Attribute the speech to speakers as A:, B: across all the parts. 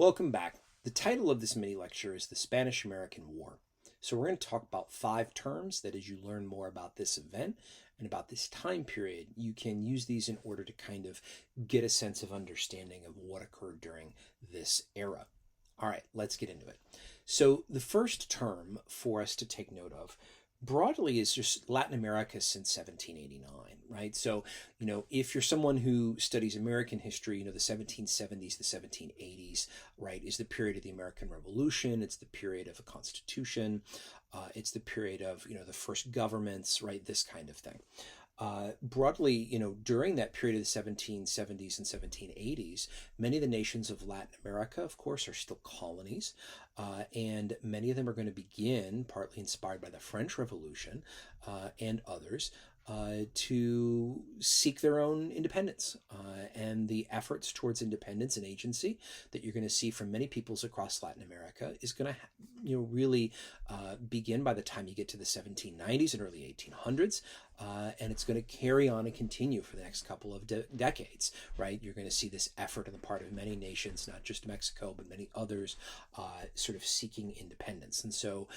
A: Welcome back. The title of this mini lecture is The Spanish-American War. So we're going to talk about 5 terms that as you learn more about this event and about this time period, you can use these in order to kind of get a sense of understanding of what occurred during this era. All right, let's get into it. So the first term for us to take note of broadly is just Latin America since 1789, right? So, if you're someone who studies American history, the 1770s, the 1780s, right, is the period of the American Revolution. It's the period of a constitution. It's the period of, the first governments, right, this kind of thing. Broadly, during that period of the 1770s and 1780s, many of the nations of Latin America, of course, are still colonies, and many of them are going to begin, partly inspired by the French Revolution and others, to seek their own independence. And the efforts towards independence and agency that you're going to see from many peoples across Latin America is going to really begin by the time you get to the 1790s and early 1800s. And it's going to carry on and continue for the next couple of decades, right? You're going to see this effort on the part of many nations, not just Mexico, but many others, sort of seeking independence. And so,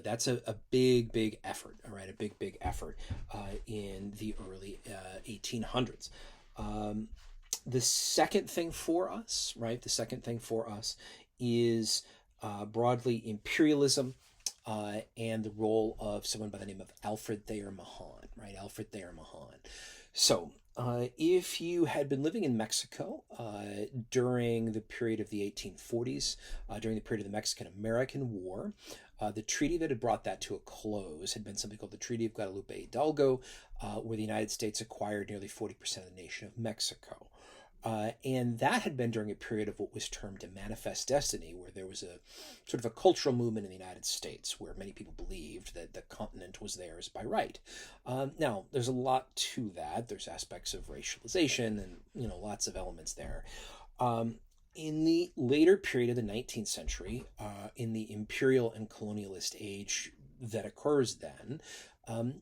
A: that's a big, big effort, all right? A big, big effort in the early 1800s. The second thing for us, right? The second thing for us is broadly imperialism. And the role of someone by the name of Alfred Thayer Mahan, right? Alfred Thayer Mahan. So, if you had been living in Mexico during the period of the 1840s, during the period of the Mexican-American War, the treaty that had brought that to a close had been something called the Treaty of Guadalupe Hidalgo, where the United States acquired nearly 40% of the nation of Mexico. And that had been during a period of what was termed a manifest destiny, where there was a sort of a cultural movement in the United States where many people believed that the continent was theirs by right. Now, there's a lot to that. There's aspects of racialization and, lots of elements there. In the later period of the 19th century, in the imperial and colonialist age that occurs then,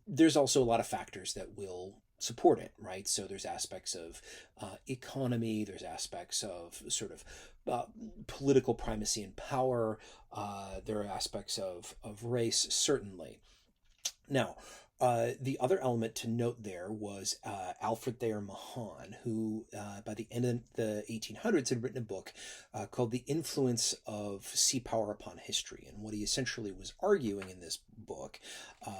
A: there's also a lot of factors that will support it, right? So there's aspects of economy, there's aspects of sort of political primacy and power, there are aspects of race, certainly. Now, the other element to note there was Alfred Thayer Mahan, who by the end of the 1800s had written a book called The Influence of Sea Power Upon History. And what he essentially was arguing in this book,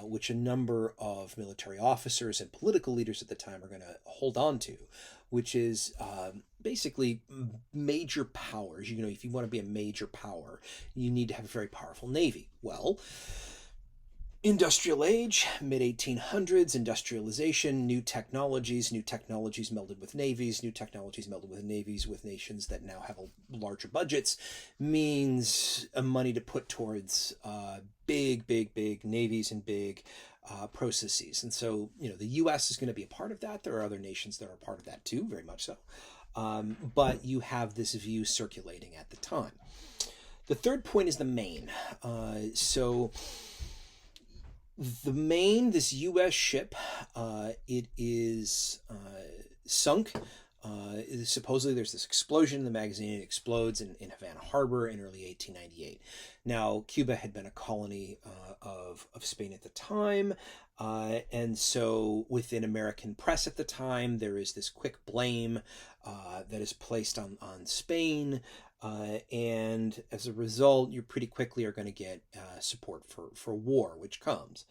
A: which a number of military officers and political leaders at the time are going to hold on to, which is basically major powers. If you want to be a major power, you need to have a very powerful navy. Well, industrial age, mid-1800s, industrialization, new technologies melded with navies, new technologies melded with navies with nations that now have larger budgets, means money to put towards big navies and big processes. And so, the U.S. is going to be a part of that. There are other nations that are a part of that too, very much so. But you have this view circulating at the time. The third point is the Maine. The Maine, this U.S. ship, it is sunk. Supposedly there's this explosion in the magazine. It explodes in Havana Harbor in early 1898. Now, Cuba had been a colony of Spain at the time. And so within American press at the time, there is this quick blame that is placed on Spain. And as a result, you pretty quickly are going to get support for war, which comes.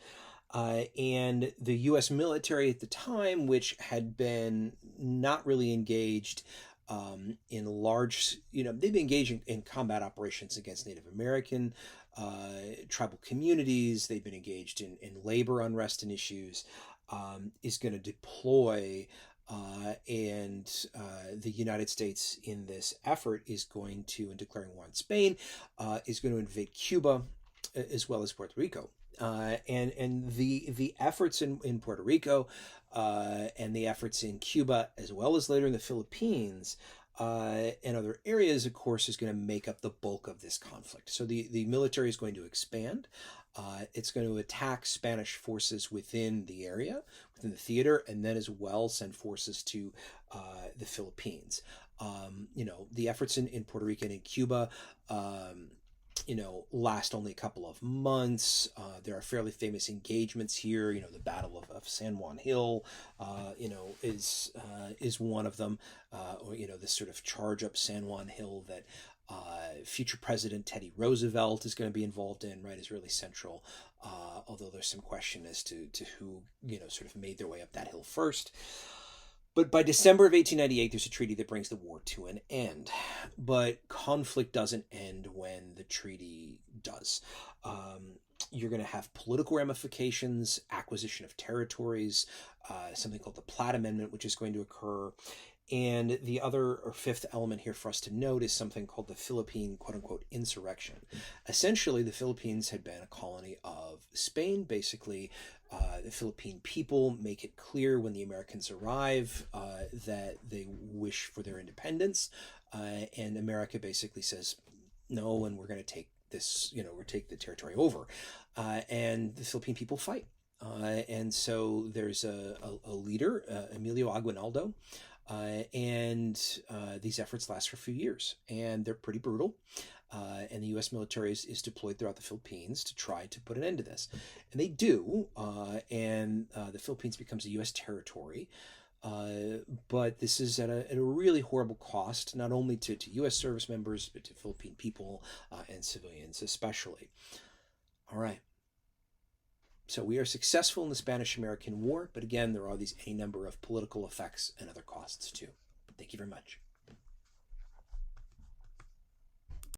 A: And the U.S. military at the time, which had been not really engaged in large, they've been engaged in combat operations against Native American tribal communities. They've been engaged in labor unrest and issues, is going to deploy and the United States in this effort is going to, in declaring war on Spain, is going to invade Cuba as well as Puerto Rico. And the efforts in Puerto Rico and the efforts in Cuba, as well as later in the Philippines and other areas, of course, is going to make up the bulk of this conflict. So the military is going to expand. It's going to attack Spanish forces within the area, within the theater, and then as well send forces to the Philippines. The efforts in Puerto Rico and in Cuba, um, last only a couple of months. There are fairly famous engagements here. The Battle of San Juan Hill, is one of them. Or this sort of charge up San Juan Hill that future President Teddy Roosevelt is going to be involved in. Right, is really central. Although there's some question as to who sort of made their way up that hill first. But by December of 1898, there's a treaty that brings the war to an end. But conflict doesn't end when the treaty does. You're going to have political ramifications, acquisition of territories, something called the Platt Amendment, which is going to occur. And the other or fifth element here for us to note is something called the Philippine quote unquote insurrection. Essentially, the Philippines had been a colony of Spain. Basically, the Philippine people make it clear when the Americans arrive that they wish for their independence. And America basically says no, and we're going to take this, we're take the territory over. And the Philippine people fight. And so there's a leader, Emilio Aguinaldo. These efforts last for a few years, and they're pretty brutal. And the U.S. military is deployed throughout the Philippines to try to put an end to this. And they do, and the Philippines becomes a U.S. territory. But this is at a really horrible cost, not only to U.S. service members, but to Philippine people and civilians especially. All right. So we are successful in the Spanish-American War, but again, there are any number of political effects and other costs too. Thank you very much.